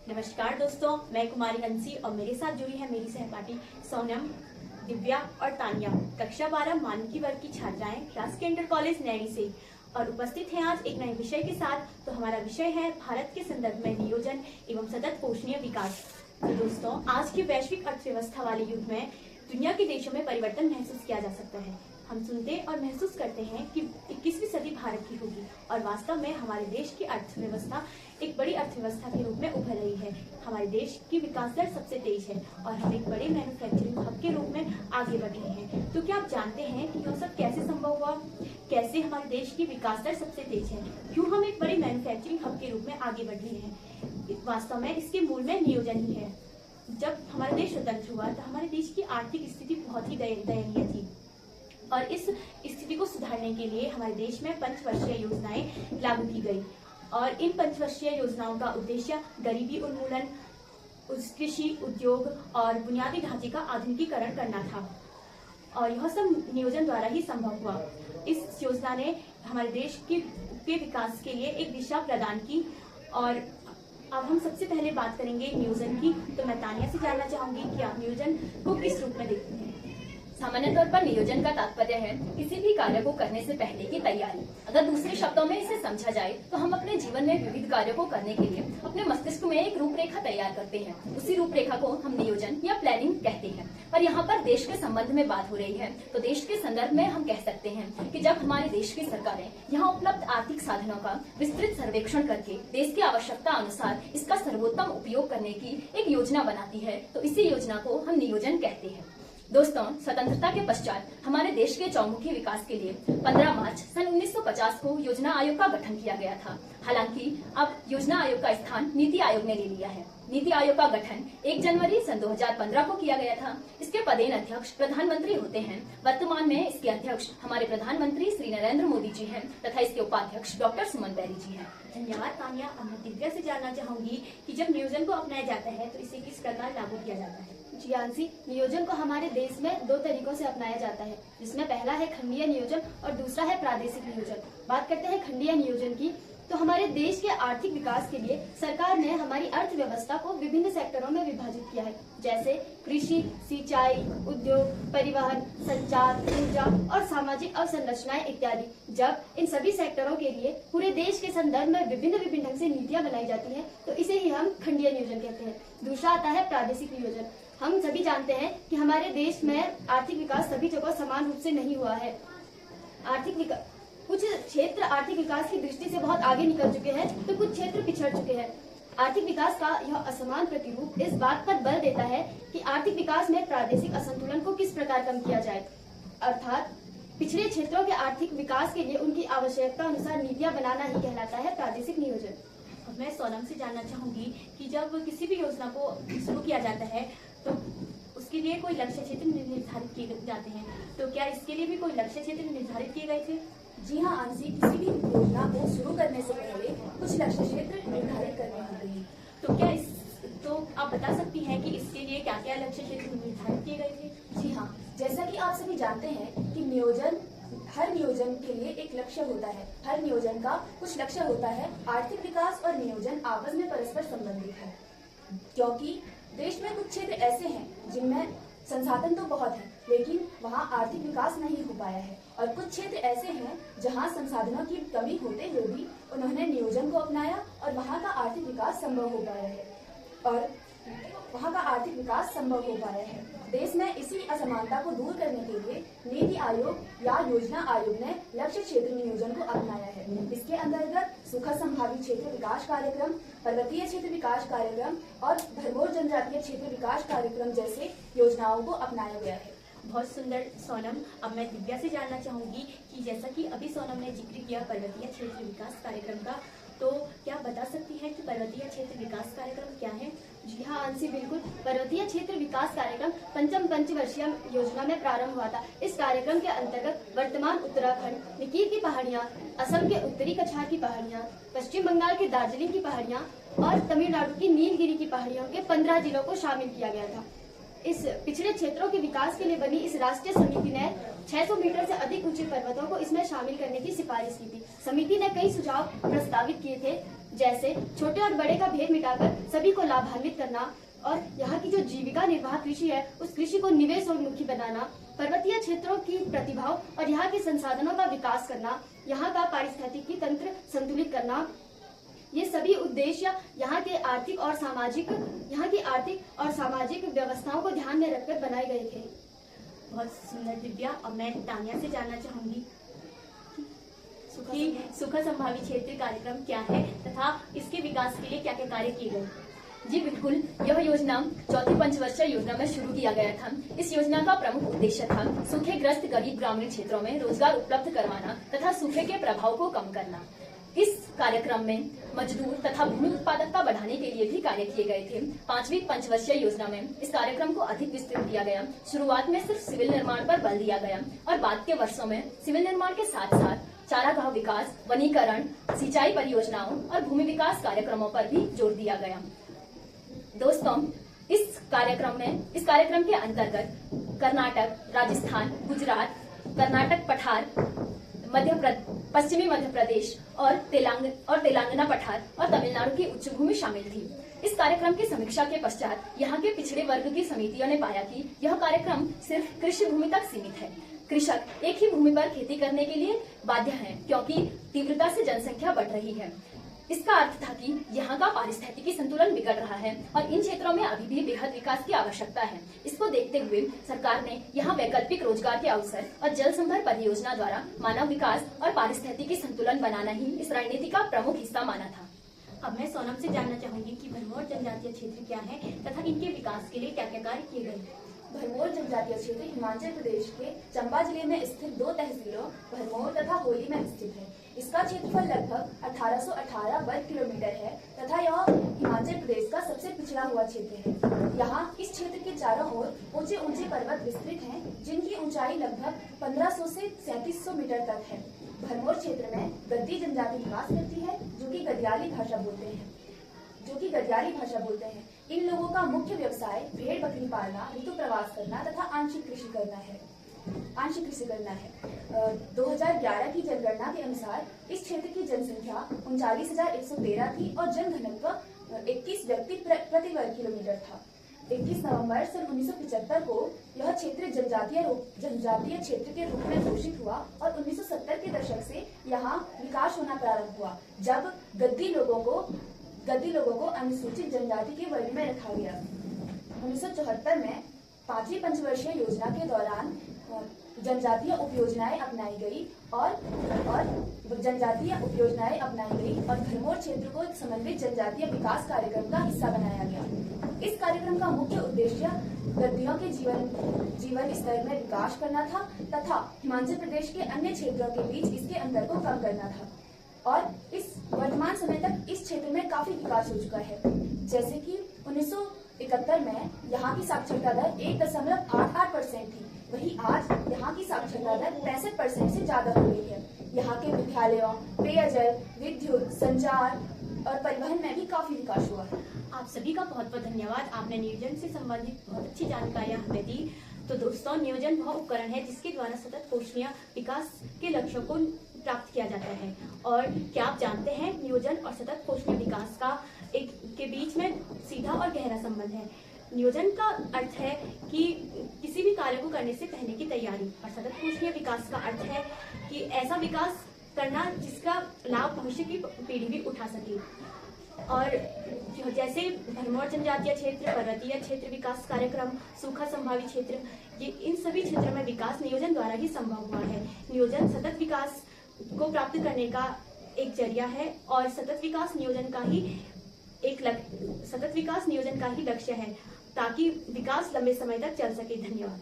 नमस्कार दोस्तों, मैं कुमारी हंसी और मेरे साथ जुड़ी है मेरी सहपाठी सोनम, दिव्या और तानिया। कक्षा 12 मानवी वर्ग की छात्राएं राजकीय इंटर कॉलेज नैनी से और उपस्थित हैं आज एक नए विषय के साथ। तो हमारा विषय है भारत के संदर्भ में नियोजन एवं सतत पोषणीय विकास। तो दोस्तों, आज के वैश्विक अर्थव्यवस्था वाले युग में दुनिया के देशों में परिवर्तन महसूस किया जा सकता है। हम सुनते और महसूस करते हैं कि 21वीं सदी भारत की होगी और वास्तव में हमारे देश की अर्थव्यवस्था एक बड़ी अर्थव्यवस्था के रूप में उभर रही है। हमारे देश की विकास दर सबसे तेज है और हम एक बड़े मैन्युफैक्चरिंग हब के रूप में आगे बढ़ रहे हैं। तो क्या आप जानते हैं कि यह सब कैसे संभव हुआ? कैसे हमारे देश की विकास दर सबसे तेज है? क्यों हम एक बड़े मैन्युफैक्चरिंग हब के रूप में आगे बढ़ रहे हैं? वास्तव में इसके मूल में नियोजन ही है। जब हमारा देश स्वतंत्र हुआ तो हमारे देश की आर्थिक स्थिति बहुत ही दयनीय थी और इस स्थिति को सुधारने के लिए हमारे देश में पंचवर्षीय योजनाएं लागू की गई और इन पंचवर्षीय योजनाओं का उद्देश्य गरीबी उन्मूलन, कृषि, उद्योग और बुनियादी ढांचे का आधुनिकीकरण करना था और यह सब नियोजन द्वारा ही संभव हुआ। इस योजना ने हमारे देश के विकास के लिए एक दिशा प्रदान की। और अब हम सबसे पहले बात करेंगे नियोजन की। तो मैं तानिया से जानना चाहूंगी कि आप नियोजन को किस रूप में देखते हैं? सामान्य तौर पर नियोजन का तात्पर्य है किसी भी कार्य को करने से पहले की तैयारी। अगर दूसरे शब्दों में इसे समझा जाए तो हम अपने जीवन में विविध कार्यों को करने के लिए अपने मस्तिष्क में एक रूपरेखा तैयार करते हैं। उसी रूपरेखा को हम नियोजन या प्लानिंग कहते हैं। पर यहाँ पर देश के संबंध में बात हो रही है तो देश के संदर्भ में हम कह सकते हैं कि जब हमारे देश की सरकारें यहाँ उपलब्ध आर्थिक साधनों का विस्तृत सर्वेक्षण करके देश की आवश्यकता अनुसार इसका सर्वोत्तम उपयोग करने की एक योजना बनाती है तो इसी योजना को हम नियोजन कहते हैं। दोस्तों, स्वतंत्रता के पश्चात हमारे देश के चौमुखी विकास के लिए 15 मार्च सन 1950 को योजना आयोग का गठन किया गया था। हालांकि अब योजना आयोग का स्थान नीति आयोग ने ले लिया है। नीति आयोग का गठन 1 जनवरी सन 2015 को किया गया था। इसके पदेन अध्यक्ष प्रधानमंत्री होते हैं। वर्तमान में इसके अध्यक्ष हमारे प्रधानमंत्री श्री नरेंद्र मोदी जी हैं तथा इसके उपाध्यक्ष डॉक्टर सुमन बैरी जी हैं। धन्यवाद तानिया। अब मैं दिव्या से जानना चाहूंगी कि जब नियोजन को अपनाया जाता है तो इसे किस प्रकार लागू किया जाता है? जी आंसी, नियोजन को हमारे देश में 2 तरीकों से अपनाया जाता है, जिसमें पहला है खंडीय नियोजन और दूसरा है प्रादेशिक नियोजन। बात करते हैं खंडीय नियोजन की, तो हमारे देश के आर्थिक विकास के लिए सरकार ने हमारी अर्थव्यवस्था को विभिन्न सेक्टरों में विभाजित किया है, जैसे कृषि, सिंचाई, उद्योग, परिवहन, संचार, ऊर्जा और सामाजिक अवसंरचनाएं इत्यादि। जब इन सभी सेक्टरों के लिए पूरे देश के संदर्भ में विभिन्न ढंग से नीतियां बनाई जाती हैं तो इसे ही हम खंडीय नियोजन कहते हैं। दूसरा आता है प्रादेशिक नियोजन। हम सभी जानते हैं कि हमारे देश में आर्थिक विकास सभी जगह समान रूप से नहीं हुआ है। कुछ क्षेत्र आर्थिक विकास की दृष्टि से बहुत आगे निकल चुके हैं तो कुछ क्षेत्र पिछड़ चुके हैं। आर्थिक विकास का यह असमान प्रतिरूप इस बात पर बल देता है कि आर्थिक विकास में प्रादेशिक असंतुलन को किस प्रकार कम किया जाए, अर्थात पिछड़े क्षेत्रों के आर्थिक विकास के लिए उनकी आवश्यकता अनुसार नीतियां बनाना ही कहलाता है प्रादेशिक नियोजन। अब मैं सोनम से जानना चाहूंगी कि जब किसी भी योजना को शुरू किया जाता है तो उसके लिए कोई लक्ष्य क्षेत्र निर्धारित किए जाते हैं, तो क्या इसके लिए भी कोई लक्ष्य क्षेत्र निर्धारित किए गए थे? जी हाँ आंसी, किसी भी योजना को शुरू करने से पहले कुछ लक्ष्य क्षेत्र निर्धारित करने होते हैं। तो आप बता सकती हैं कि इसके लिए क्या क्या लक्ष्य क्षेत्र निर्धारित किए गए थे? जी हाँ, जैसा कि आप सभी जानते हैं कि हर नियोजन के लिए एक लक्ष्य होता है। हर नियोजन का कुछ लक्ष्य होता है। आर्थिक विकास और नियोजन आपस में परस्पर संबंधित है, क्योंकि देश में कुछ क्षेत्र ऐसे हैं जिनमें संसाधन तो बहुत है लेकिन वहाँ आर्थिक विकास नहीं हो पाया है, और कुछ क्षेत्र ऐसे हैं जहाँ संसाधनों की कमी होते हुए भी उन्होंने नियोजन को अपनाया और वहाँ का आर्थिक विकास संभव हो पाया है। देश में इसी असमानता को दूर करने के लिए नीति आयोग या योजना आयोग ने लक्ष्य क्षेत्र नियोजन को अपनाया है। इसके अंतर्गत सूखा संभावित क्षेत्र विकास कार्यक्रम, पर्वतीय क्षेत्र विकास कार्यक्रम और भरमौर जनजातीय क्षेत्र विकास कार्यक्रम जैसे योजनाओं को अपनाया गया है। बहुत सुंदर सोनम। अब मैं दिव्या से जानना चाहूंगी कि जैसा कि अभी सोनम ने जिक्र किया पर्वतीय क्षेत्र विकास कार्यक्रम का, तो क्या बता सकती हैं कि पर्वतीय क्षेत्र विकास कार्यक्रम क्या है? जी हाँ आंसी, बिल्कुल। पर्वतीय क्षेत्र विकास कार्यक्रम पंचम पंचवर्षीय योजना में प्रारंभ हुआ था। इस कार्यक्रम के अंतर्गत वर्तमान उत्तराखंड, निकीर की पहाड़ियाँ, असम के उत्तरी कछार की पहाड़ियाँ, पश्चिम बंगाल की दार्जिलिंग की पहाड़ियाँ और तमिलनाडु की नीलगिरी की पहाड़ियों के 15 जिलों को शामिल किया गया था। इस पिछड़े क्षेत्रों के विकास के लिए बनी इस राष्ट्रीय समिति ने 600 मीटर से अधिक ऊंचे पर्वतों को इसमें शामिल करने की सिफारिश की थी। समिति ने कई सुझाव प्रस्तावित किए थे, जैसे छोटे और बड़े का भेद मिटाकर सभी को लाभान्वित करना और यहाँ की जो जीविका निर्वाह कृषि है उस कृषि को निवेशोन्मुखी बनाना, पर्वतीय क्षेत्रों की प्रतिभाओं और यहाँ के संसाधनों का विकास करना, यहाँ का पारिस्थितिकी तंत्र संतुलित करना। ये सभी उद्देश्य यहाँ की आर्थिक और सामाजिक व्यवस्थाओं को ध्यान में रखकर बनाए गए थे। बहुत सुंदर दिव्या। अब मैं तानिया से जानना चाहूंगी कि सुखा संभावी क्षेत्र कार्यक्रम क्या है तथा इसके विकास के लिए क्या क्या कार्य किए गए। जी बिल्कुल, यह योजना चौथी पंचवर्षीय योजना में शुरू किया गया था। इस योजना का प्रमुख उद्देश्य था सूखे ग्रस्त गरीब ग्रामीण क्षेत्रों में रोजगार उपलब्ध करवाना तथा सूखे के प्रभाव को कम करना। इस कार्यक्रम में मजदूर तथा भूमि उत्पादकता बढ़ाने के लिए भी कार्य किए गए थे। पांचवी पंचवर्षीय योजना में इस कार्यक्रम को अधिक विस्तृत किया गया। शुरुआत में सिर्फ सिविल निर्माण पर बल दिया गया और बाद के वर्षों में सिविल निर्माण के साथ साथ चारागाह विकास, वनीकरण, सिंचाई परियोजनाओं और भूमि विकास कार्यक्रमों पर भी जोर दिया गया। दोस्तों, इस कार्यक्रम के अंतर्गत कर्नाटक, राजस्थान, गुजरात, कर्नाटक पठार, पश्चिमी मध्य प्रदेश और तेलंगाना पठार और तमिलनाडु की उच्च भूमि शामिल थी। इस कार्यक्रम की समीक्षा के पश्चात यहाँ के पिछड़े वर्ग की समितियों ने पाया कि यह कार्यक्रम सिर्फ कृषि भूमि तक सीमित है। कृषक एक ही भूमि पर खेती करने के लिए बाध्य हैं, क्योंकि तीव्रता से जनसंख्या बढ़ रही है। इसका अर्थ था कि यहाँ का पारिस्थितिकी संतुलन बिगड़ रहा है और इन क्षेत्रों में अभी भी बेहद विकास की आवश्यकता है। इसको देखते हुए सरकार ने यहाँ वैकल्पिक रोजगार के अवसर और जल संभर परियोजना द्वारा मानव विकास और पारिस्थितिकी संतुलन बनाना ही इस रणनीति का प्रमुख हिस्सा माना था। अब मैं सोनम से जानना चाहूंगी कि भरमौर जनजातीय क्षेत्र क्या है तथा इनके विकास के लिए क्या क्या कार्य किए गए। भरमौर जनजातीय क्षेत्र हिमाचल प्रदेश के चंबा जिले में स्थित 2 तहसीलों भरमौर तथा होली में स्थित है। इसका क्षेत्रफल लगभग 1818 वर्ग किलोमीटर है तथा यह हिमाचल प्रदेश का सबसे पिछड़ा हुआ क्षेत्र है। यहाँ इस क्षेत्र के चारों ओर ऊंचे ऊंचे पर्वत विस्तृत हैं, जिनकी ऊंचाई लगभग 1500 से 3700 मीटर तक है। भरमौर क्षेत्र में गद्दी जनजाति निवास करती है, जो कि गद्याली भाषा बोलते हैं। इन लोगों का मुख्य व्यवसाय भेड़ बकरी पालना, ऋतु प्रवास करना तथा आंशिक कृषि करना है। 2011 की जनगणना के अनुसार इस क्षेत्र की जनसंख्या 39,113 थी और जनघनत्व 21 व्यक्ति प्रति वर्ग किलोमीटर था। 21 नवंबर सन 1975 को यह क्षेत्र जनजातीय क्षेत्र के रूप में घोषित हुआ और 1970 के दशक से यहाँ विकास होना प्रारंभ हुआ, जब गद्दी लोगों को अनुसूचित जनजाति के वर्ग में रखा गया। 1974 में 5वीं पंचवर्षीय योजना के दौरान जनजातीय उपयोजनाएं अपनाई गई और भरमौर क्षेत्र को एक समन्वित जनजातीय विकास कार्यक्रम का हिस्सा बनाया गया। इस कार्यक्रम का मुख्य उद्देश्य गद्दियों के जीवन स्तर में विकास करना था तथा हिमाचल प्रदेश के अन्य क्षेत्रों के बीच इसके अंतर को कम करना था। और इस वर्तमान समय तक इस क्षेत्र में काफी विकास हो चुका है। जैसे कि 1971 में यहाँ की साक्षरता दर 1.88% थी, वहीं आज यहाँ की साक्षरता दर 65% से ज्यादा हो गई है। यहाँ के विद्यालयों, पेयजल, विद्युत, संचार और परिवहन में भी काफी विकास हुआ है। आप सभी का बहुत बहुत धन्यवाद। आपने नियोजन से संबंधित बहुत अच्छी जानकारियां हमें दी। तो दोस्तों, नियोजन वह उपकरण है जिसके द्वारा सतत पोषणीय विकास के लक्ष्यों को प्राप्त किया जाता है। और क्या आप जानते हैं, नियोजन और सतत पोषणीय विकास के बीच में सीधा और गहरा संबंध है। नियोजन का अर्थ है कि किसी भी कार्य को करने से पहले की तैयारी, और सतत पोषणीय विकास का अर्थ है कि ऐसा विकास करना जिसका लाभ भविष्य की पीढ़ी भी उठा सके। और जैसे भरमौर जनजातीय क्षेत्र, पर्वतीय क्षेत्र विकास कार्यक्रम, सूखा संभावी क्षेत्र, ये इन सभी क्षेत्रों में विकास नियोजन द्वारा ही संभव हुआ है। नियोजन सतत विकास को प्राप्त करने का एक जरिया है और सतत विकास नियोजन का ही लक्ष्य है, ताकि विकास लंबे समय तक चल सके। धन्यवाद।